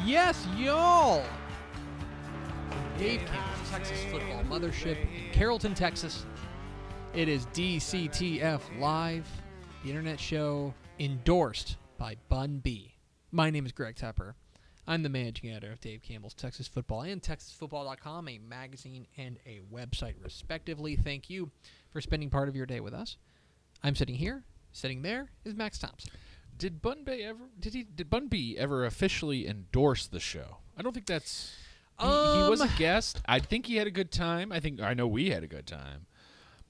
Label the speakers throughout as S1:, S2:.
S1: Yes, y'all. Dave Campbell's Texas Football Mothership in Carrollton, Texas. It is DCTF Live, the internet show endorsed by Bun B. My name is Greg Tepper. I'm the managing editor of Dave Campbell's Texas Football and TexasFootball.com, a magazine and a website, respectively. Thank you for spending part of your day with us. I'm sitting here. Sitting there is Max Thompson.
S2: Did Bun B ever officially endorse the show? I don't think that's. He was a guest. I think he had a good time. I know we had a good time.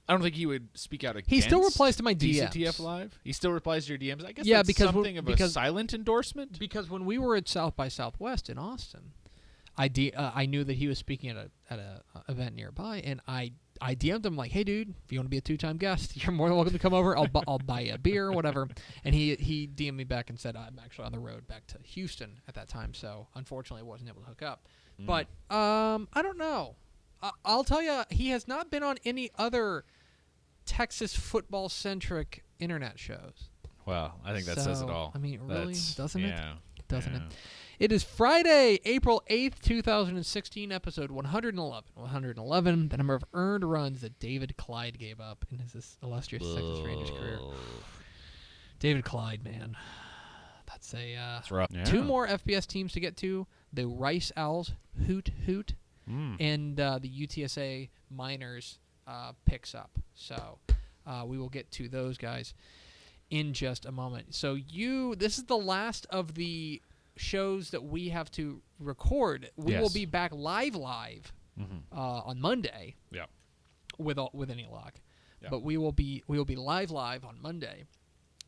S2: I don't think he would speak out against.
S1: He still replies to my DMs.
S2: DCTF Live. He still replies to your DMs. I guess
S1: yeah,
S2: that's
S1: because
S2: something of a silent endorsement.
S1: Because when we were at South by Southwest in Austin, I knew that he was speaking at a event nearby, and I DM'd him like, "Hey, dude, if you want to be a two-time guest, you're more than welcome to come over. I'll buy you a beer or whatever." And he DM'd me back and said, "I'm actually on the road back to Houston at that time, so unfortunately I wasn't able to hook up." But I don't know. I'll tell you, he has not been on any other Texas football-centric internet shows.
S2: Well, I think that says it all.
S1: I mean, really, doesn't it? Doesn't it?
S2: Yeah.
S1: It is Friday, April 8th, 2016, episode 111. 111, the number of earned runs that David Clyde gave up in his illustrious Texas Rangers career. David Clyde, man. That's
S2: rough. Yeah.
S1: Two more FBS teams to get to. The Rice Owls, Hoot, and the UTSA Miners picks up. So we will get to those guys in just a moment. So this is the last of the shows that we have to record. We will be back live on Monday.
S2: Yeah.
S1: With any luck.
S2: Yeah.
S1: But we will be live on Monday.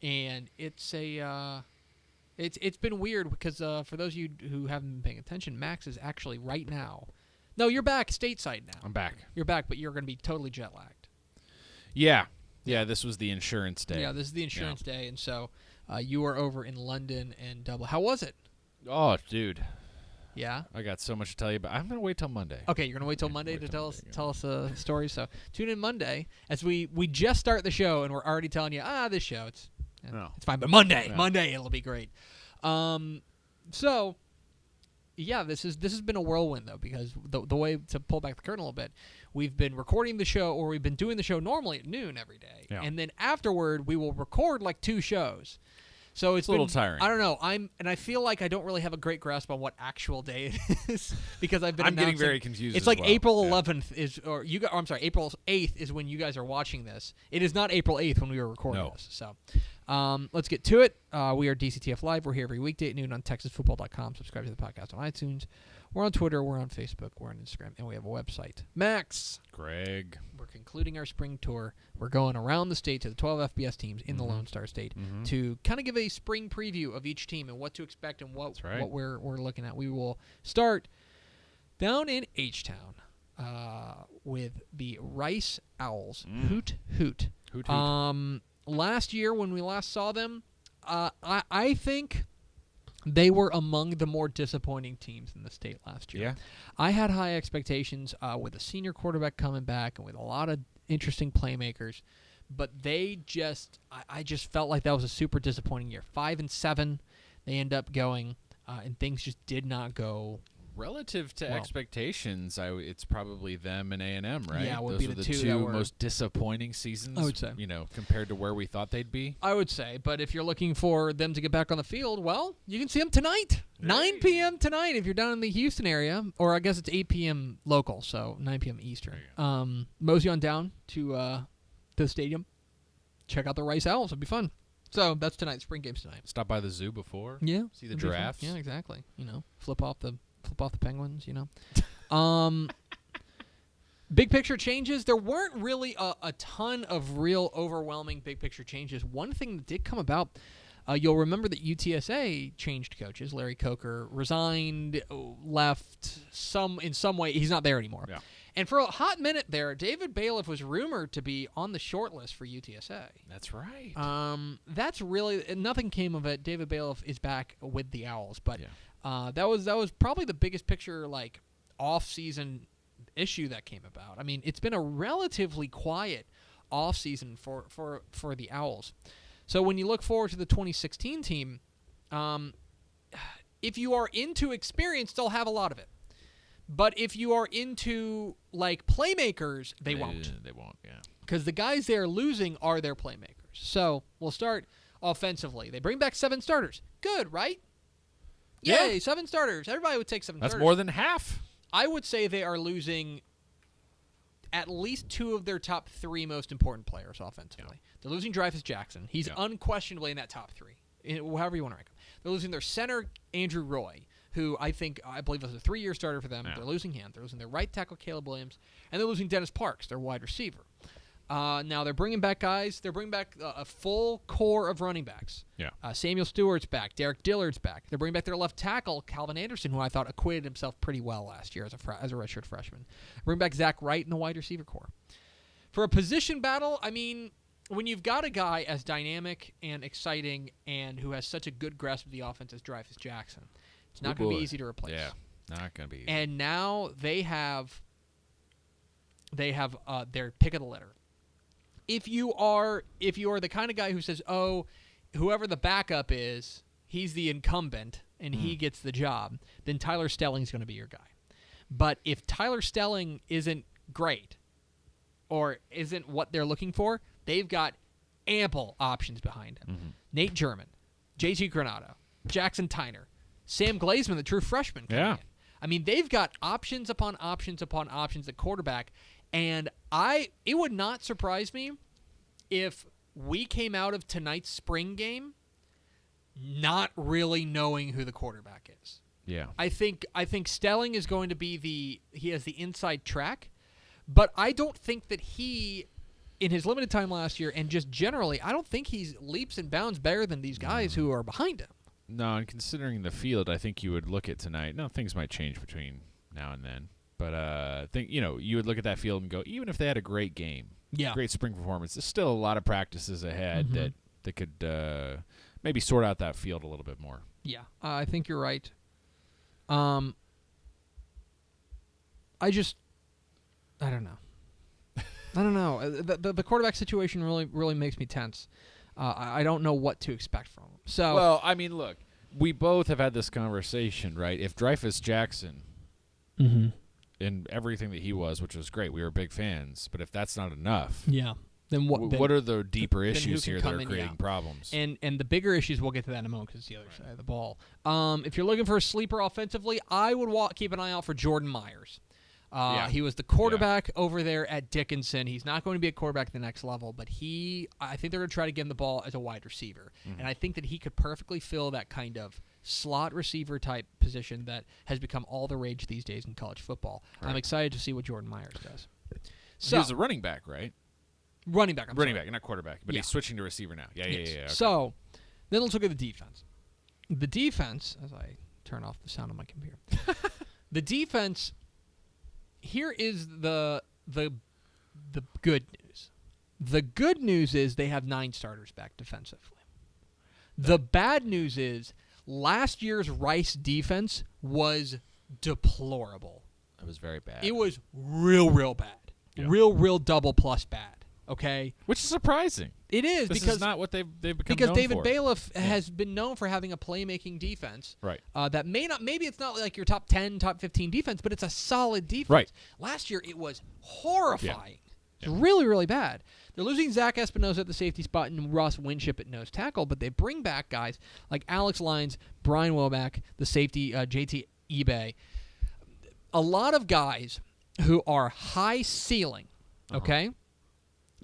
S1: And it's been weird because for those of you who haven't been paying attention, Max is actually right now. No, you're back stateside now.
S2: I'm back.
S1: You're back, but you're going to be totally jet lagged.
S2: Yeah. Yeah, this was the insurance day.
S1: Yeah, this is the insurance day, and so you were over in London and Dublin. How was it?
S2: Oh, dude.
S1: Yeah?
S2: I got so much to tell you, but I'm going to wait till Monday.
S1: Okay, you're going to wait till Monday to tell us a story. So tune in Monday as we just start the show, and we're already telling you, this show, it's fine. But Monday, it'll be great. So, yeah, this has been a whirlwind, though, because the way to pull back the curtain a little bit, we've been recording the show, or we've been doing the show normally at noon every day. Yeah. And then afterward, we will record like two shows. So it's
S2: a little tiring.
S1: I don't know. I feel like I don't really have a great grasp on what actual day it is because I've been.
S2: I'm getting very confused.
S1: It's like April 11th April 8th is when you guys are watching this. It is not April 8th when we were recording this. So let's get to it. We are DCTF Live. We're here every weekday at noon on TexasFootball.com. Subscribe to the podcast on iTunes. We're on Twitter. We're on Facebook. We're on Instagram, and we have a website. Max,
S2: Greg,
S1: we're concluding our spring tour. We're going around the state to the 12 FBS teams in the Lone Star State to kind of give a spring preview of each team and what to expect and what we're looking at. We will start down in H-Town with the Rice Owls. Hoot. Last year when we last saw them, I think they were among the more disappointing teams in the state last year.
S2: Yeah.
S1: I had high expectations with a senior quarterback coming back and with a lot of interesting playmakers, but I just felt like that was a super disappointing year. 5-7, they end up going, and things just did not go
S2: relative to expectations. It's probably them and A&M, right?
S1: Yeah,
S2: those were the two most disappointing seasons.
S1: I would say,
S2: compared to where we thought they'd be.
S1: I would say, but if you're looking for them to get back on the field, well, you can see them tonight, 9 p.m. tonight if you're down in the Houston area, or I guess it's 8 p.m. local, so 9 p.m. Eastern. Mosey on down to the stadium. Check out the Rice Owls. It'll be fun. So that's tonight. Spring games tonight.
S2: Stop by the zoo before.
S1: Yeah,
S2: see the giraffes.
S1: Yeah, exactly. Flip off the penguins, Big picture changes. There weren't really a ton of real overwhelming big picture changes. One thing that did come about, you'll remember that UTSA changed coaches. Larry Coker resigned, left in some way. He's not there anymore.
S2: Yeah.
S1: And for a hot minute there, David Bailiff was rumored to be on the short list for UTSA.
S2: That's right.
S1: That's really nothing came of it. David Bailiff is back with the Owls, but that was probably the biggest picture like off-season issue that came about. I mean, it's been a relatively quiet off-season for the Owls. So when you look forward to the 2016 team, if you are into experience, they'll have a lot of it. But if you are into, like, playmakers, they won't.
S2: They won't, yeah.
S1: Because the guys they are losing are their playmakers. So we'll start offensively. They bring back 7 starters. Good, right?
S2: Yeah.
S1: Yay, 7 starters. Everybody would take 7 starters.
S2: That's more than half.
S1: I would say they are losing at least 2 of their top 3 most important players offensively. Yeah. They're losing Dreyfus Jackson. He's unquestionably in that top 3, however you want to rank him. They're losing their center, Andrew Roy, who I believe was a 3-year starter for them. Yeah. They're losing him. They're losing their right tackle, Caleb Williams, and they're losing Dennis Parks, their wide receiver. Now they're bringing back guys. They're bringing back a full core of running backs.
S2: Yeah.
S1: Samuel Stewart's back. Derek Dillard's back. They're bringing back their left tackle, Calvin Anderson, who I thought acquitted himself pretty well last year as a redshirt freshman. Bring back Zach Wright in the wide receiver core. For a position battle, I mean, when you've got a guy as dynamic and exciting and who has such a good grasp of the offense as Dreyfus Jackson, it's not going to be easy to replace.
S2: Yeah, not going to be easy.
S1: And now they have their pick of the litter. If you are the kind of guy who says, "Oh, whoever the backup is, he's the incumbent and he gets the job," then Tyler Stelling's going to be your guy. But if Tyler Stelling isn't great or isn't what they're looking for, they've got ample options behind him.
S2: Mm-hmm.
S1: Nate German, JG Granado, Jackson Tyner, Sam Glazeman, the true freshman. In. I mean, they've got options upon options upon options at quarterback. And it would not surprise me if we came out of tonight's spring game not really knowing who the quarterback is.
S2: Yeah.
S1: I think Stelling is going to be he has the inside track, but I don't think that he, in his limited time last year and just generally, I don't think he's leaps and bounds better than these guys who are behind him.
S2: No, and considering the field, I think you would look at tonight. No, things might change between now and then. But I think, you would look at that field and go, even if they had a great game, great spring performance, there's still a lot of practices ahead that could maybe sort out that field a little bit more.
S1: Yeah, I think you're right. I don't know. The quarterback situation really makes me tense. I don't know what to expect from him. So,
S2: well, I mean, look, we both have had this conversation, right? If Dreyfus Jackson in everything that he was, which was great, we were big fans, but if that's not enough,
S1: then
S2: what are the deeper issues here that are creating problems?
S1: And the bigger issues, we'll get to that in a moment because it's the other side of the ball. If you're looking for a sleeper offensively, I would keep an eye out for Jordan Myers. He was the quarterback over there at Dickinson. He's not going to be a quarterback at the next level, but I think they're going to try to get him the ball as a wide receiver. And I think that he could perfectly fill that kind of slot receiver type position that has become all the rage these days in college football. Right. I'm excited to see what Jordan Myers does.
S2: So, he was a running back, right?
S1: Running back,
S2: not quarterback, but he's switching to receiver now. Yeah. Okay.
S1: So then let's look at the defense. The defense, as I turn off the sound on my computer, the defense. Here is the good news. The good news is they have 9 starters back defensively. The bad news is last year's Rice defense was deplorable.
S2: It was very bad.
S1: It was real bad. Yeah. Real double plus bad. Okay?
S2: Which is surprising.
S1: It is
S2: this
S1: because
S2: is not what they've become
S1: because
S2: known
S1: David
S2: for.
S1: Bailiff has been known for having a playmaking defense.
S2: Right.
S1: That maybe it's not like your top 10, top 15 defense, but it's a solid defense.
S2: Right.
S1: Last year it was horrifying.
S2: Yeah.
S1: It's really bad. They're losing Zach Espinoza at the safety spot and Ross Winship at nose tackle, but they bring back guys like Alex Lyons, Brian Womack, the safety, JT eBay. A lot of guys who are high ceiling, okay?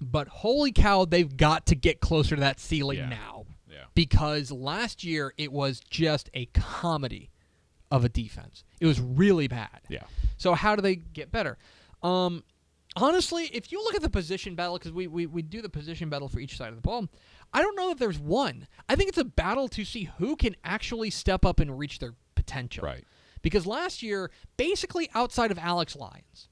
S1: But holy cow, they've got to get closer to that ceiling now.
S2: Yeah.
S1: Because last year it was just a comedy of a defense. It was really bad.
S2: Yeah.
S1: So how do they get better? Honestly, if you look at the position battle, because we do the position battle for each side of the ball, I don't know that there's one. I think it's a battle to see who can actually step up and reach their potential.
S2: Right.
S1: Because last year, basically outside of Alex Lyons,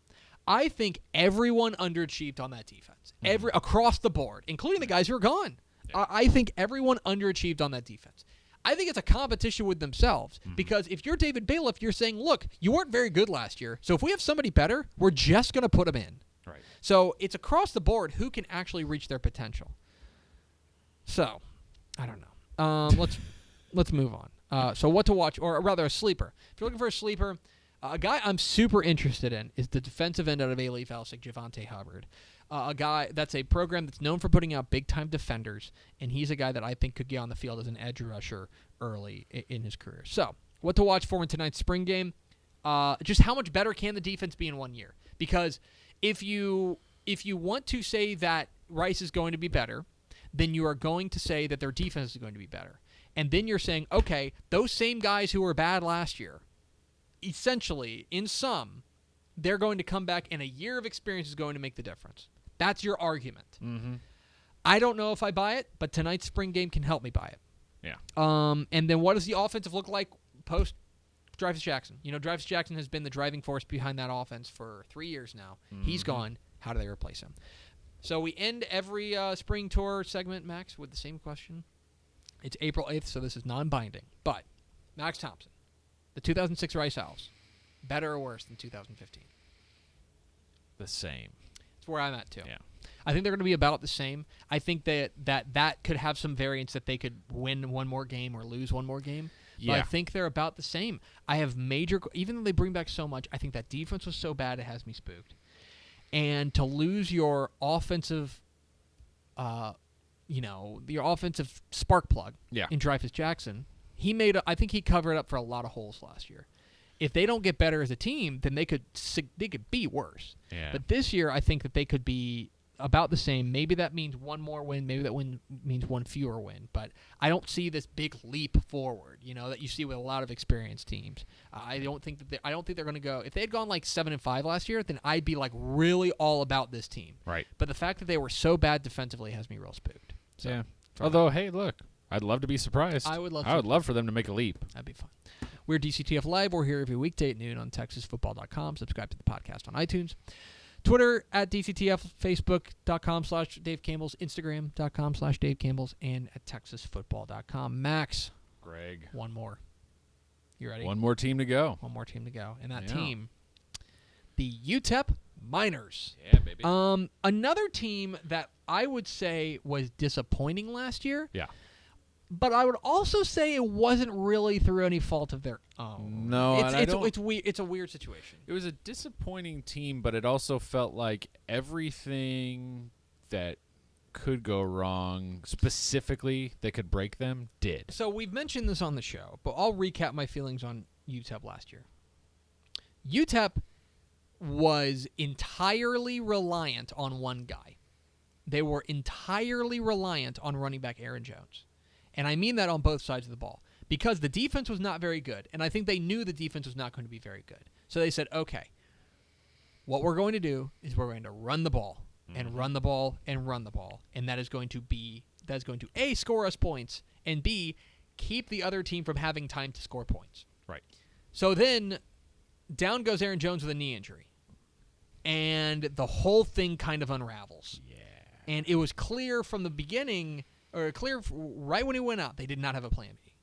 S1: I think everyone underachieved on that defense. Across the board, including the guys who are gone.
S2: Yeah.
S1: I think everyone underachieved on that defense. I think it's a competition with themselves because if you're David Bailiff, you're saying, look, you weren't very good last year, so if we have somebody better, we're just going to put them in.
S2: Right.
S1: So it's across the board who can actually reach their potential. So, I don't know. Let's move on. So what to watch, or rather a sleeper. If you're looking for a sleeper, a guy I'm super interested in is the defensive end out of A-Leaf Alsic, Javante Hubbard. A guy that's a program that's known for putting out big-time defenders, and he's a guy that I think could get on the field as an edge rusher early in his career. So, what to watch for in tonight's spring game? Just how much better can the defense be in 1 year? Because if you want to say that Rice is going to be better, then you are going to say that their defense is going to be better. And then you're saying, okay, those same guys who were bad last year, essentially, in sum, they're going to come back, and a year of experience is going to make the difference. That's your argument.
S2: Mm-hmm.
S1: I don't know if I buy it, but tonight's spring game can help me buy it.
S2: Yeah.
S1: And then what does the offensive look like post Dreyfus Jackson? You know, Dreyfus Jackson has been the driving force behind that offense for 3 years now. He's gone. How do they replace him? So we end every spring tour segment, Max, with the same question. It's April 8th, so this is non-binding. But Max Thompson, the 2006 Rice Owls, better or worse than 2015?
S2: The same.
S1: That's where I'm at, too.
S2: Yeah.
S1: I think they're going to be about the same. I think that could have some variance that they could win one more game or lose one more game.
S2: Yeah.
S1: But I think they're about the same. I have even though they bring back so much, I think that defense was so bad it has me spooked. And to lose your offensive, your offensive spark plug in Dreyfus Jackson, I think he covered up for a lot of holes last year. If they don't get better as a team, then they could be worse.
S2: Yeah.
S1: But this year, I think that they could be about the same. Maybe that means one more win. Maybe that means one fewer win. But I don't see this big leap forward, that you see with a lot of experienced teams. I don't think they're going to go. If they had gone like 7-5 last year, then I'd be like really all about this team.
S2: Right.
S1: But the fact that they were so bad defensively has me real spooked. So,
S2: yeah. Although, hey, look, I'd love to be surprised.
S1: I would
S2: love for them to make a leap.
S1: That'd be fun. We're DCTF Live. We're here every weekday at noon on TexasFootball.com. Subscribe to the podcast on iTunes. Twitter at DCTF, Facebook.com/Dave Campbell's, Instagram.com/Dave Campbell's, and at TexasFootball.com. Max.
S2: Greg.
S1: One more. You ready?
S2: One more team to go.
S1: One more team to go. And that team, the UTEP Miners.
S2: Yeah, baby.
S1: Another team that I would say was disappointing last year.
S2: Yeah.
S1: But I would also say it wasn't really through any fault of their own.
S2: No,
S1: it's a weird situation.
S2: It was a disappointing team, but it also felt like everything that could go wrong, specifically that could break them, did.
S1: So we've mentioned this on the show, but I'll recap my feelings on UTEP last year. UTEP was entirely reliant on one guy. They were entirely reliant on running back Aaron Jones. And I mean that on both sides of the ball. Because the defense was not very good, and I think they knew the defense was not going to be very good. So they said, okay, what we're going to do is we're going to run the ball, and run the ball, and run the ball. And that is going to A, score us points, and B, keep the other team from having time to score points.
S2: Right.
S1: So then down goes Aaron Jones with a knee injury. And the whole thing kind of unravels.
S2: Yeah.
S1: And it was clear from the beginning, or clear right when he went out, they did not have a plan B.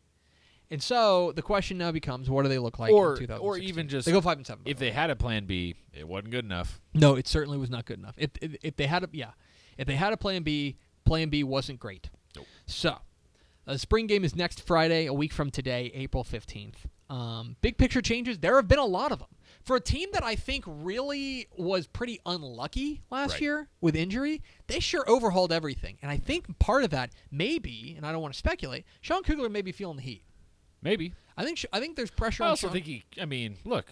S1: And so the question now becomes, what do they look like in 2016?
S2: Or even just
S1: they go 5-7.
S2: If they had a plan B, it wasn't good enough.
S1: No, it certainly was not good enough. If they had a plan B wasn't great.
S2: Nope.
S1: So the spring game is next Friday, a week from today, April 15th. Big picture changes. There have been a lot of them. For a team that I think really was pretty unlucky last year with injury, they sure overhauled everything. And I think part of that may be, and I don't want to speculate, Sean Kugler may be feeling the heat.
S2: Maybe.
S1: I think there's pressure
S2: I
S1: on
S2: also
S1: Sean.
S2: think look,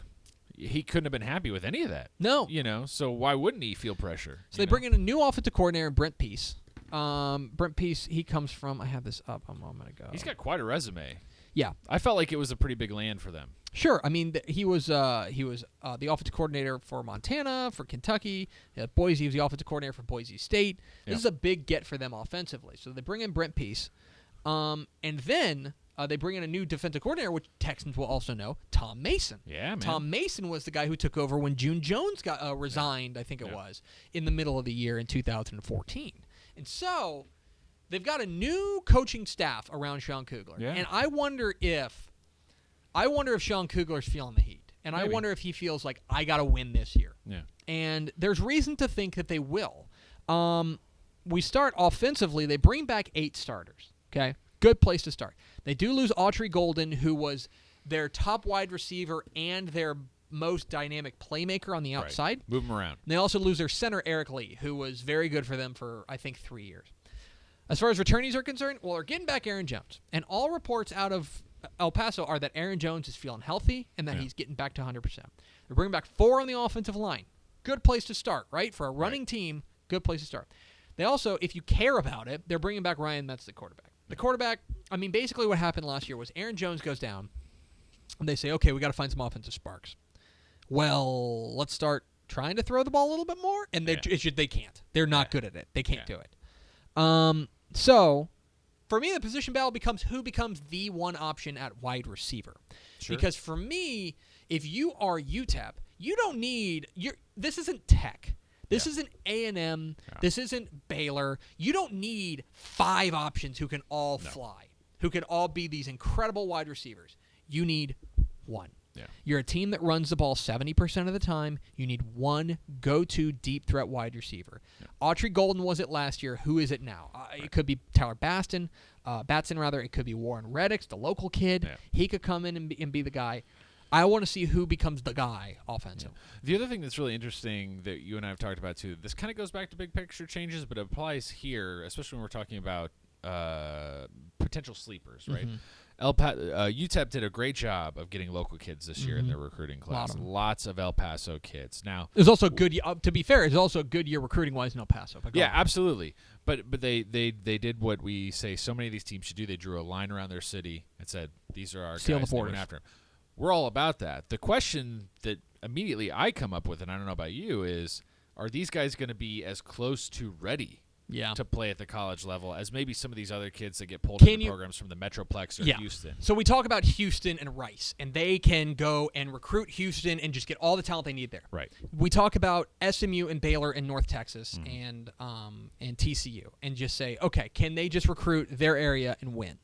S2: he couldn't have been happy with any of that.
S1: No.
S2: So why wouldn't he feel pressure?
S1: So they bring in a new offensive coordinator, Brent Peace. Brent Peace, he comes from, I had this up a moment ago.
S2: He's got quite a resume.
S1: Yeah.
S2: I felt like it was a pretty big land for them.
S1: Sure. I mean, he was the offensive coordinator for Montana, for Kentucky. Boise, he was the offensive coordinator for Boise State. This is a big get for them offensively. So they bring in Brent Peace. And then they bring in a new defensive coordinator, which Texans will also know, Tom Mason.
S2: Yeah, man.
S1: Tom Mason was the guy who took over when June Jones got resigned, I think it was, in the middle of the year in 2014. And so they've got a new coaching staff around Sean Kugler.
S2: Yeah.
S1: And I wonder if Sean Kugler's feeling the heat. And
S2: Maybe.
S1: I wonder if he feels like, I got to win this year.
S2: Yeah.
S1: And there's reason to think that they will. We start offensively. They bring back 8 starters. Okay? Good place to start. They do lose Autry Golden, who was their top wide receiver and their most dynamic playmaker on the outside.
S2: Right. Move them around.
S1: And they also lose their center, Eric Lee, who was very good for them for, I think, 3 years. As far as returnees are concerned, well, they're getting back Aaron Jones. And all reports out of El Paso are that Aaron Jones is feeling healthy and that he's getting back to 100%. They're bringing back 4 on the offensive line. Good place to start, right? For a running team, good place to start. They also, if you care about it, they're bringing back Ryan Metz, the quarterback. The quarterback, I mean, basically what happened last year was Aaron Jones goes down, and they say, okay, we got to find some offensive sparks. Well, let's start trying to throw the ball a little bit more, and they can't. They're not good at it. They can't do it. So, for me, the position battle becomes who becomes the one option at wide receiver.
S2: Sure.
S1: Because for me, if you are UTEP, you don't need this isn't Tech. This isn't A&M.
S2: Yeah.
S1: This isn't Baylor. You don't need 5 options who can all fly, who can all be these incredible wide receivers. You need 1.
S2: Yeah.
S1: You're a team that runs the ball 70% of the time. You need 1 go-to deep threat wide receiver. Yeah. Autry Golden was it last year. Who is it now? It could be Tyler Batson. It could be Warren Reddick, the local kid. Yeah. He could come in and be the guy. I want to see who becomes the guy offensively.
S2: Yeah. The other thing that's really interesting that you and I have talked about too, this kind of goes back to big picture changes, but it applies here, especially when we're talking about potential sleepers, right? UTEP did a great job of getting local kids this year in their recruiting class. Lots of El Paso kids. Now,
S1: it was also good. To be fair, it's also a good year recruiting wise in El Paso.
S2: Yeah, absolutely. But they did what we say so many of these teams should do. They drew a line around their city and said, "These are our
S1: Steal
S2: guys."
S1: The
S2: went after them. We're all about that. The question that immediately I come up with, and I don't know about you, is: are these guys going to be as close to ready? To play at the college level as maybe some of these other kids that get pulled into programs from the Metroplex or Houston.
S1: So we talk about Houston and Rice, and they can go and recruit Houston and just get all the talent they need there.
S2: Right.
S1: We talk about SMU and Baylor and North Texas and TCU and just say, okay, can they just recruit their area and win?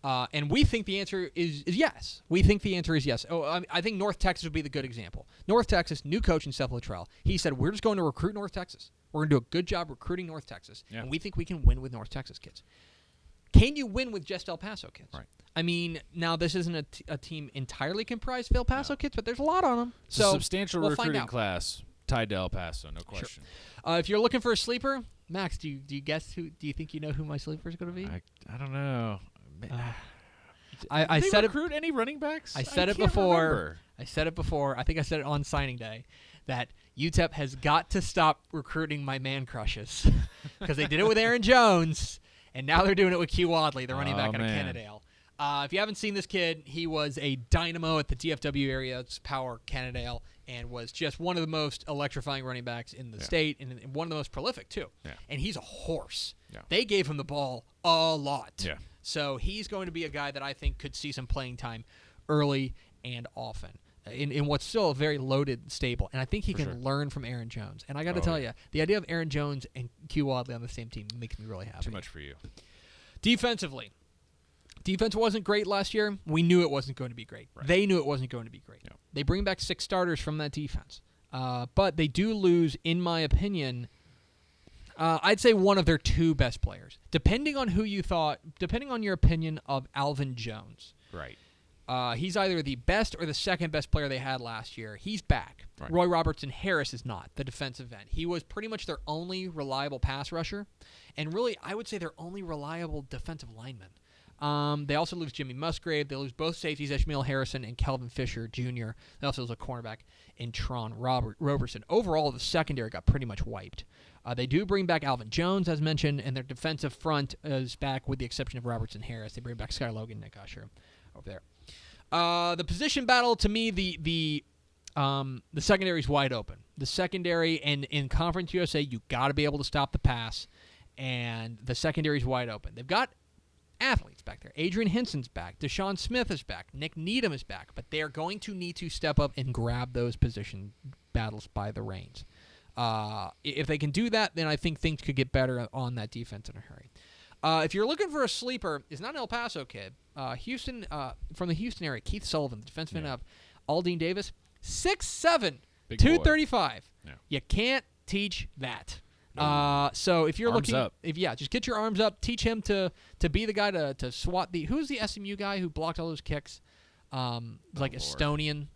S1: And we think the answer is yes. We think the answer is yes. I think North Texas would be the good example. North Texas, new coach in Seth Luttrell. He said, we're just going to recruit North Texas. We're going to do a good job recruiting North Texas, and we think we can win with North Texas kids. Can you win with just El Paso kids?
S2: Right.
S1: I mean, now this isn't a team entirely comprised of El Paso kids, but there's a lot on them.
S2: It's a substantial recruiting class tied to El Paso, no question.
S1: Sure. If you're looking for a sleeper, Max, do you guess who? Do you think you know who my sleeper is going to be?
S2: I don't know.
S1: I
S2: did
S1: said
S2: they recruit any running backs?
S1: I said it before. I said it before. I think I said it on signing day that UTEP has got to stop recruiting my man crushes because they did it with Aaron Jones, and now they're doing it with Q Wadley, the running back out of Cannondale. If you haven't seen this kid, he was a dynamo at the DFW area, it's Power Cannondale, and was just one of the most electrifying running backs in the state, and one of the most prolific too. Yeah. And he's a horse. Yeah. They gave him the ball a lot. Yeah. So he's going to be a guy that I think could see some playing time early and often in what's still a very loaded stable. And I think he can learn from Aaron Jones. And I got to tell you, the idea of Aaron Jones and Q Wadley on the same team makes me really happy.
S2: Too much for you.
S1: Defensively. Defense wasn't great last year. We knew it wasn't going to be great. Right. They knew it wasn't going to be great. Yep. They bring back 6 starters from that defense. But they do lose, in my opinion, I'd say one of their 2 best players. Depending on your opinion of Alvin Jones.
S2: Right.
S1: He's either the best or the second best player they had last year. He's back. Right. Roy Robertson Harris is not, the defensive end. He was pretty much their only reliable pass rusher. And really, I would say their only reliable defensive lineman. They also lose Jimmy Musgrave. They lose both safeties, Ishmael Harrison and Kelvin Fisher Jr. They also lose a cornerback in Tron Roberson. Overall, the secondary got pretty much wiped. They do bring back Alvin Jones, as mentioned, and their defensive front is back with the exception of Robertson Harris. They bring back Sky Logan, Nick Usher over there. The position battle, to me, the secondary is wide open. The secondary, and in Conference USA, you got to be able to stop the pass, and the secondary is wide open. They've got athletes back there. Adrian Hinson's back. Deshaun Smith is back. Nick Needham is back. But they're going to need to step up and grab those position battles by the reins. If they can do that, then I think things could get better on that defense in a hurry. If you're looking for a sleeper, it's not an El Paso kid. Houston, from the Houston area, Keith Sullivan, the defenseman up. Aldine Davis, 6'7", 235. Yeah. You can't teach that. So if you're
S2: arms
S1: looking,
S2: up.
S1: Just get your arms up. Teach him to be the guy to swat the. Who's the SMU guy who blocked all those kicks? Like Estonian.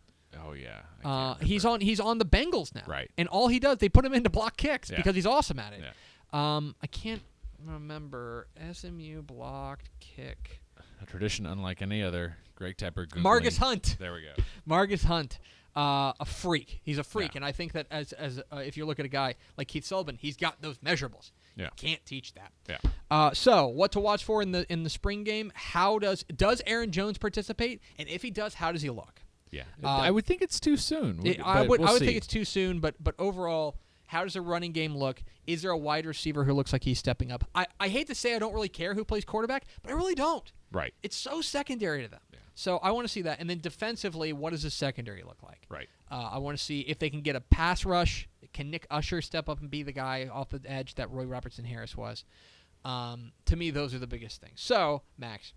S2: Oh yeah.
S1: He's on the Bengals now.
S2: Right.
S1: And all he does, they put him in to block kicks because he's awesome at it.
S2: Yeah.
S1: I can't remember SMU blocked kick.
S2: A tradition unlike any other. Greg Tepper. Googling.
S1: Margus Hunt.
S2: There we go.
S1: Margus Hunt. A freak. He's a freak,
S2: Yeah.
S1: and I think that as if you look at a guy like Keith Sullivan, he's got those measurables.
S2: Yeah.
S1: You can't teach that.
S2: Yeah.
S1: So what to watch for in the spring game? How does Aaron Jones participate? And if he does, how does he look?
S2: Yeah. I would think it's too soon.
S1: I would
S2: see.
S1: think it's too soon, but overall, how does the running game look? Is there a wide receiver who looks like he's stepping up? I hate to say I don't really care who plays quarterback, but I really don't.
S2: Right.
S1: It's so secondary to them.
S2: Yeah.
S1: So I want to see that. And then defensively, what does the secondary look like?
S2: Right.
S1: I want to see if they can get a pass rush. Can Nick Usher step up and be the guy off the edge that Roy Robertson Harris was? To me, those are the biggest things. So, Max,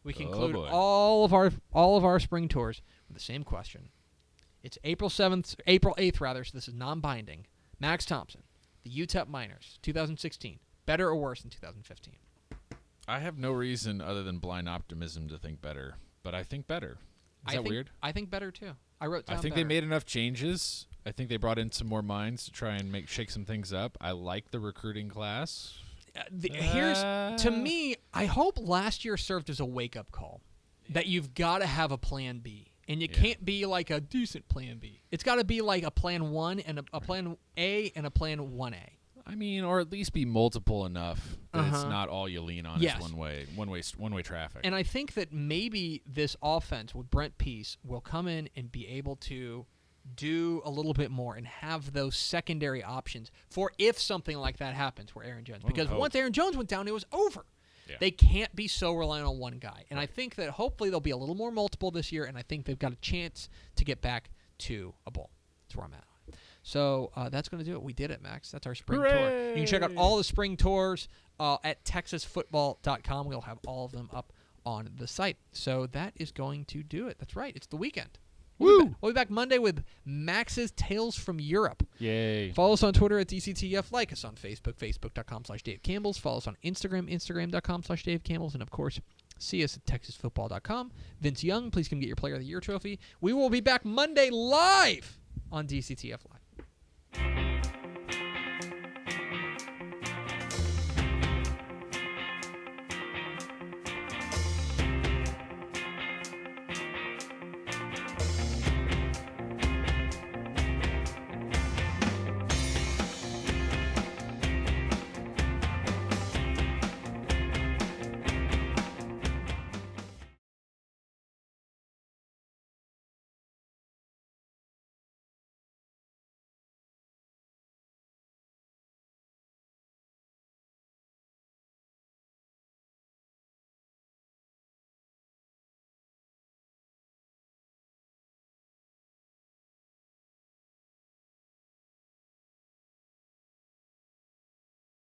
S1: we conclude all of our spring tours with the same question. It's April 8th rather, so this is non-binding. Max Thompson, the UTEP Miners, 2016. Better or worse than 2015?
S2: I have no reason other than blind optimism to think better, but I think better. Is that weird?
S1: I think better too. I wrote down
S2: I think
S1: better.
S2: they made enough changes. I think they brought in some more minds to try and shake some things up. I like the recruiting class.
S1: Here's to me, I hope last year served as a wake-up call that you've got to have a plan B. And you can't be like a decent plan B. It's got to be like a plan 1 and a plan A and a plan 1A.
S2: I mean, or at least be multiple enough that it's not all you lean on.
S1: Yes.
S2: It's one way traffic.
S1: And I think that maybe this offense with Brent Peace will come in and be able to do a little bit more and have those secondary options for if something like that happens where Aaron Jones. Because once Aaron Jones went down, it was over. Yeah. They can't be so reliant on one guy. And I think that hopefully they'll be a little more multiple this year, and I think they've got a chance to get back to a bowl. That's where I'm at. So that's going to do it. We did it, Max. That's our spring tour. You can check out all the spring tours at texasfootball.com. We'll have all of them up on the site. So that is going to do it. That's right. It's the weekend. We'll be back Monday with Max's Tales from Europe.
S2: Yay.
S1: Follow us on Twitter at DCTF. Like us on Facebook, facebook.com/Dave Campbell's. Follow us on Instagram, instagram.com/Dave Campbell's. And, of course, see us at texasfootball.com. Vince Young, please come get your Player of the Year trophy. We will be back Monday live on DCTF Live.